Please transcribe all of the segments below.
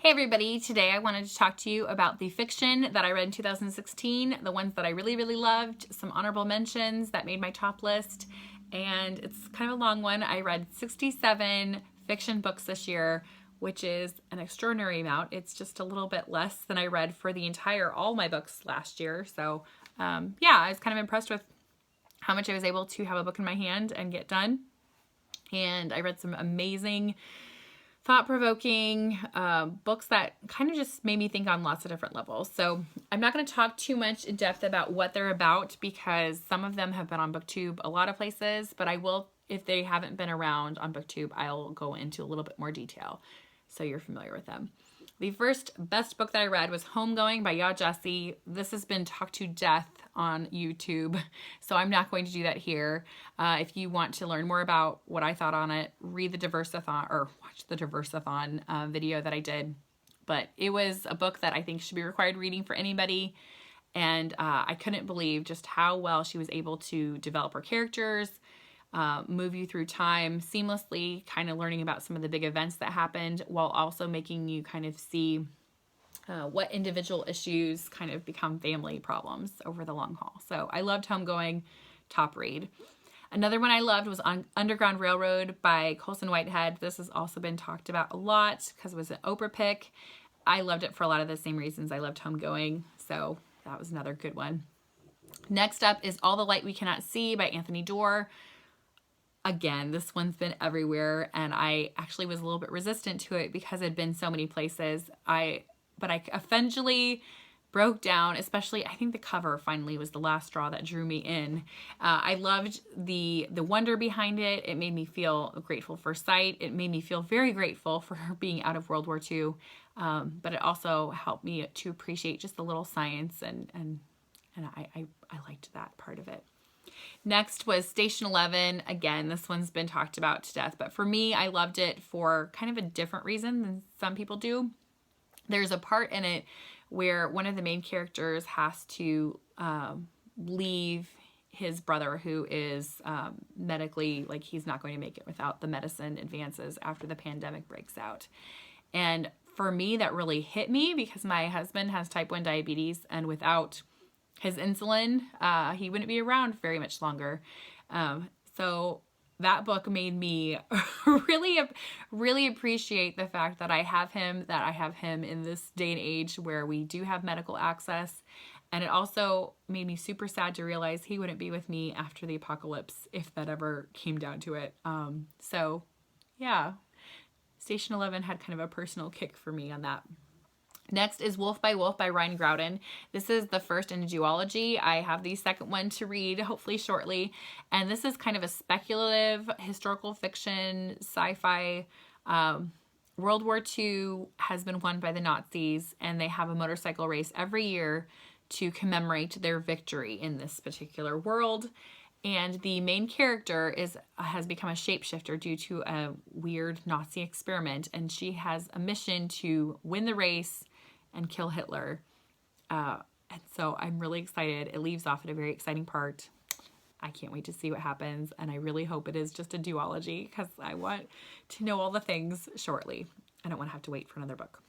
Hey everybody, today I wanted to talk to you about the fiction that I read in 2016, the ones that I really loved, some honorable mentions that made my top list, and it's kind of a long one. I read 67 fiction books this year, which is an extraordinary amount. It's just a little bit less than I read for all my books last year. So yeah, I was kind of impressed with how much I was able to have a book in my hand and get done. And I read some amazing thought-provoking books that kind of just made me think on lots of different levels. So I'm not going to talk too much in depth about what they're about because some of them have been on BookTube a lot of places, but I will, if they haven't been around on BookTube, I'll go into a little bit more detail so you're familiar with them. The first best book that I read was Homegoing by Ya Jessie. This has been talked to death on YouTube, so I'm not going to do that here. If you want to learn more about what I thought on it, read the Diversathon or watch the Diversathon video that I did. But it was a book that I think should be required reading for anybody, and I couldn't believe just how well she was able to develop her characters, move you through time seamlessly, kind of learning about some of the big events that happened while also making you kind of see what individual issues kind of become family problems over the long haul. So I loved Homegoing, top read. Another one I loved was Underground Railroad by Colson Whitehead. This has also been talked about a lot because it was an Oprah pick. I loved it for a lot of the same reasons I loved Homegoing, so that was another good one. Next up is All the Light We Cannot See by Anthony Doerr. Again, this one's been everywhere, and I actually was a little bit resistant to it because it had been so many places. But I eventually broke down, especially I think the cover finally was the last straw that drew me in. I loved the wonder behind it. It made me feel grateful for sight. It made me feel very grateful for her being out of World War II. But it also helped me to appreciate just the little science, and I liked that part of it. Next was Station 11. Again, this one's been talked about to death, but for me, I loved it for kind of a different reason than some people do. There's a part in it where one of the main characters has to leave his brother who is medically, like he's not going to make it without the medicine advances after the pandemic breaks out. And for me, that really hit me because my husband has type 1 diabetes, and without his insulin, he wouldn't be around very much longer. So that book made me really appreciate the fact that I have him in this day and age where we do have medical access. And it also made me super sad to realize he wouldn't be with me after the apocalypse if that ever came down to it. So yeah, Station 11 had kind of a personal kick for me on that. Next is Wolf by Wolf by Ryan Groudon. This is the first in a duology. I have the second one to read hopefully shortly. And this is kind of a speculative historical fiction, sci-fi. World War II has been won by the Nazis, and they have a motorcycle race every year to commemorate their victory in this particular world. And the main character has become a shapeshifter due to a weird Nazi experiment, and she has a mission to win the race and kill Hitler. And so I'm really excited. It leaves off at a very exciting part. I can't wait to see what happens, and I really hope it is just a duology because I want to know all the things shortly. I don't want to have to wait for another book.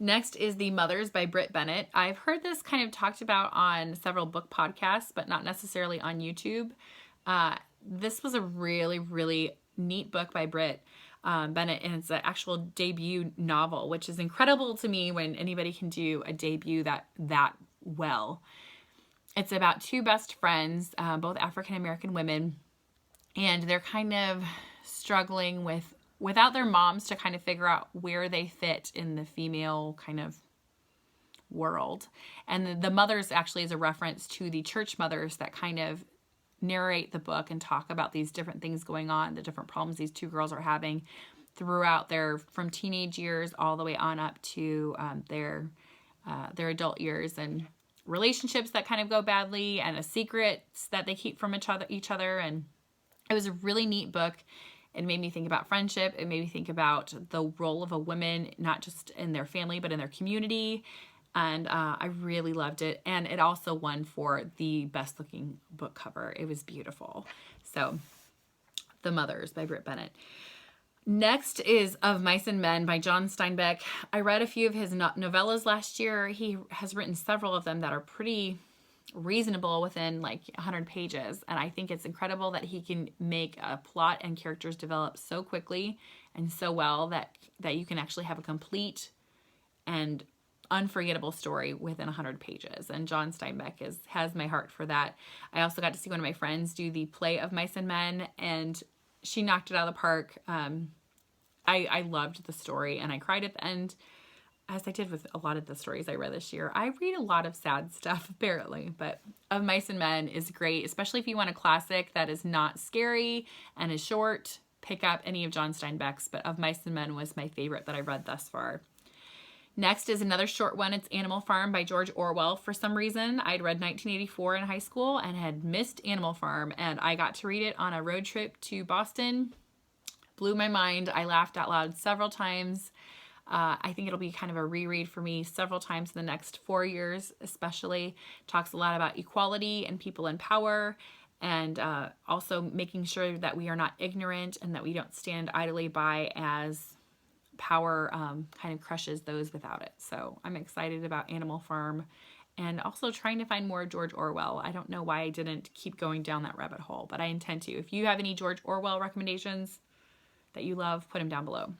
Next is The Mothers by Britt Bennett. I've heard this kind of talked about on several book podcasts, but not necessarily on YouTube. This was a really neat book by Britt Bennett, and it's an actual debut novel, which is incredible to me when anybody can do a debut that well. It's about two best friends, both African-American women, and they're kind of struggling without their moms to kind of figure out where they fit in the female kind of world. And the mothers actually is a reference to the church mothers that kind of narrate the book and talk about these different things going on, the different problems these two girls are having throughout from teenage years all the way on up to their adult years, and relationships that kind of go badly, and secrets that they keep from each other. And it was a really neat book. It made me think about friendship. It made me think about the role of a woman, not just in their family, but in their community. And I really loved it. And it also won for the best looking book cover. It was beautiful. So The Mothers by Britt Bennett. Next is Of Mice and Men by John Steinbeck. I read a few of his novellas last year. He has written several of them that are pretty reasonable within like 100 pages. And I think it's incredible that he can make a plot and characters develop so quickly and so well that you can actually have a complete and unforgettable story within 100 pages. And John Steinbeck has my heart for that. I also got to see one of my friends do the play Of Mice and Men, and she knocked it out of the park. I loved the story, and I cried at the end, as I did with a lot of the stories I read this year. I read a lot of sad stuff, apparently, but Of Mice and Men is great, especially if you want a classic that is not scary and is short. Pick up any of John Steinbeck's, but Of Mice and Men was my favorite that I read thus far. Next is another short one. It's Animal Farm by George Orwell. For some reason, I'd read 1984 in high school and had missed Animal Farm, and I got to read it on a road trip to Boston. Blew my mind. I laughed out loud several times. I think it'll be kind of a reread for me several times in the next 4 years, especially. Talks a lot about equality and people in power, and also making sure that we are not ignorant and that we don't stand idly by as power kind of crushes those without it. So I'm excited about Animal Farm, and also trying to find more George Orwell. I don't know why I didn't keep going down that rabbit hole, but I intend to. If you have any George Orwell recommendations that you love, put them down below.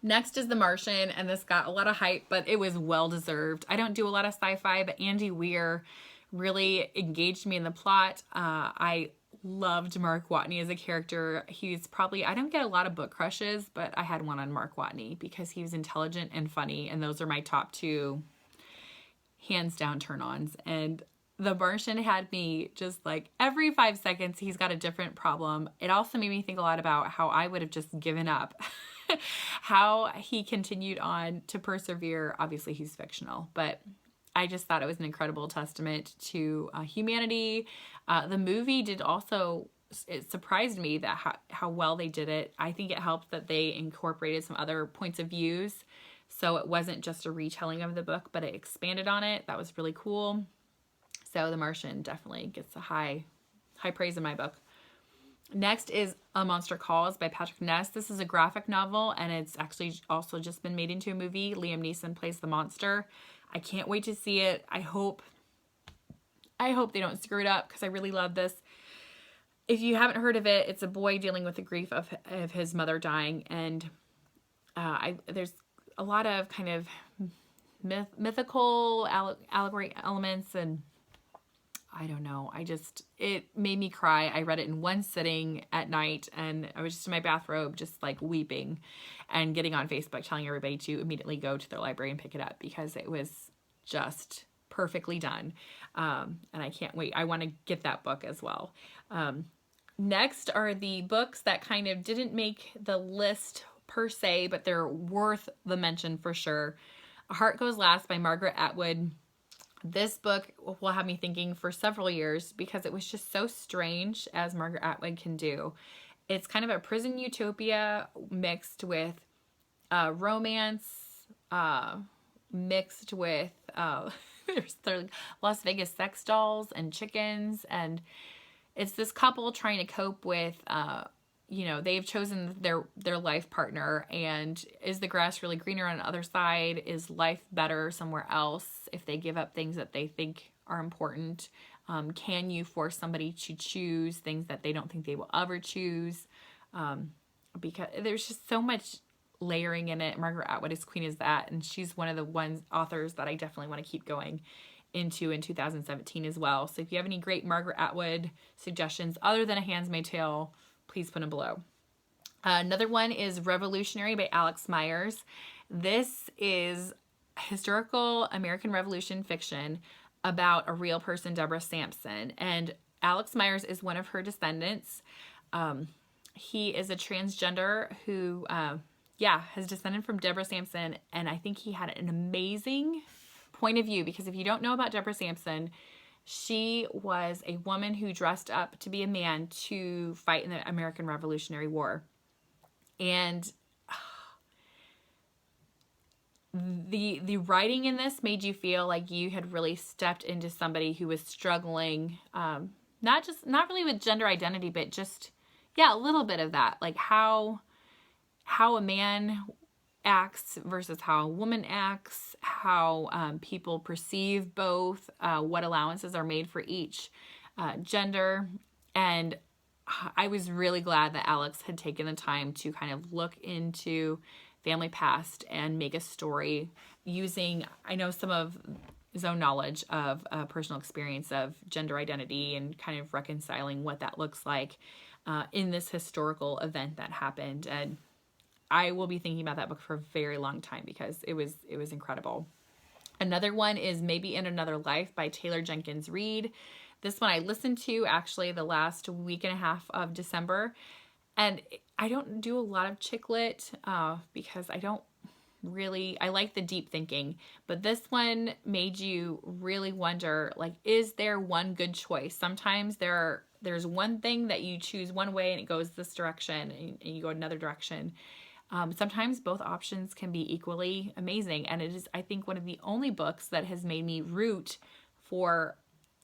Next is The Martian, and this got a lot of hype, but it was well-deserved. I don't do a lot of sci-fi, but Andy Weir really engaged me in the plot. I loved Mark Watney as a character. He's probably, I don't get a lot of book crushes, but I had one on Mark Watney because he was intelligent and funny, and those are my top two hands down turn-ons. And The Martian had me just like every 5 seconds he's got a different problem. It also made me think a lot about how I would have just given up. How he continued on to persevere. Obviously he's fictional, but I just thought it was an incredible testament to humanity. The movie did also, it surprised me that how well they did it. I think it helped that they incorporated some other points of views, so it wasn't just a retelling of the book, but it expanded on it. That was really cool. So The Martian definitely gets a high praise in my book. Next is A Monster Calls by Patrick Ness. This is a graphic novel, and it's actually also just been made into a movie. Liam Neeson plays the monster. I can't wait to see it. I hope they don't screw it up, because I really love this. If you haven't heard of it, it's a boy dealing with the grief of his mother dying, and there's a lot of kind of mythical allegory elements, and I don't know. It made me cry. I read it in one sitting at night, and I was just in my bathrobe, just like weeping and getting on Facebook, telling everybody to immediately go to their library and pick it up, because it was just perfectly done. And I can't wait. I want to get that book as well. Next are the books that kind of didn't make the list per se, but they're worth the mention for sure. A Heart Goes Last by Margaret Atwood. This book will have me thinking for several years, because it was just so strange, as Margaret Atwood can do. It's kind of a prison utopia mixed with romance, mixed with there's Las Vegas sex dolls and chickens, and it's this couple trying to cope with they've chosen their life partner, and is the grass really greener on the other side? Is life better somewhere else if they give up things that they think are important? Can you force somebody to choose things that they don't think they will ever choose? Because there's just so much layering in it. Margaret Atwood is queen as that, and she's one of the authors that I definitely want to keep going into in 2017 as well. So if you have any great Margaret Atwood suggestions other than A Handmaid's Tale, please put them below. Another one is Revolutionary by Alex Myers. This is historical American Revolution fiction about a real person, Deborah Sampson. And Alex Myers is one of her descendants. He is a transgender who, has descended from Deborah Sampson. And I think he had an amazing point of view, because if you don't know about Deborah Sampson, she was a woman who dressed up to be a man to fight in the American Revolutionary War. And the writing in this made you feel like you had really stepped into somebody who was struggling, not really with gender identity, but just, a little bit of that. Like how how a man acts versus how a woman acts, how people perceive both, what allowances are made for each gender. And I was really glad that Alex had taken the time to kind of look into family past and make a story using, I know, some of his own knowledge of personal experience of gender identity and kind of reconciling what that looks like in this historical event that happened. And I will be thinking about that book for a very long time because it was incredible. Another one is Maybe in Another Life by Taylor Jenkins Reid. This one I listened to actually the last week and a half of December. And I don't do a lot of chick lit because I like the deep thinking. But this one made you really wonder, like, is there one good choice? Sometimes there's one thing that you choose one way and it goes this direction and you go another direction. Sometimes both options can be equally amazing. And it is, I think, one of the only books that has made me root for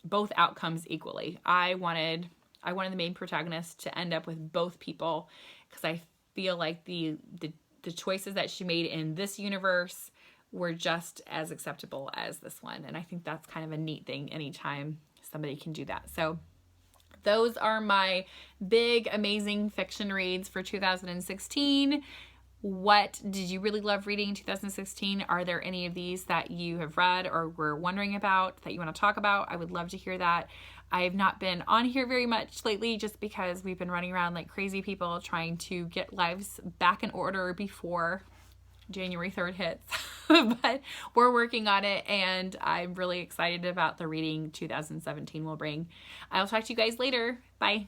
both outcomes equally. I wanted the main protagonist to end up with both people because I feel like the choices that she made in this universe were just as acceptable as this one. And I think that's kind of a neat thing anytime somebody can do that. So those are my big, amazing fiction reads for 2016. What did you really love reading in 2016? Are there any of these that you have read or were wondering about that you want to talk about? I would love to hear that. I have not been on here very much lately just because we've been running around like crazy people trying to get lives back in order before January 3rd hits. But we're working on it and I'm really excited about the reading 2017 will bring. I'll talk to you guys later. Bye.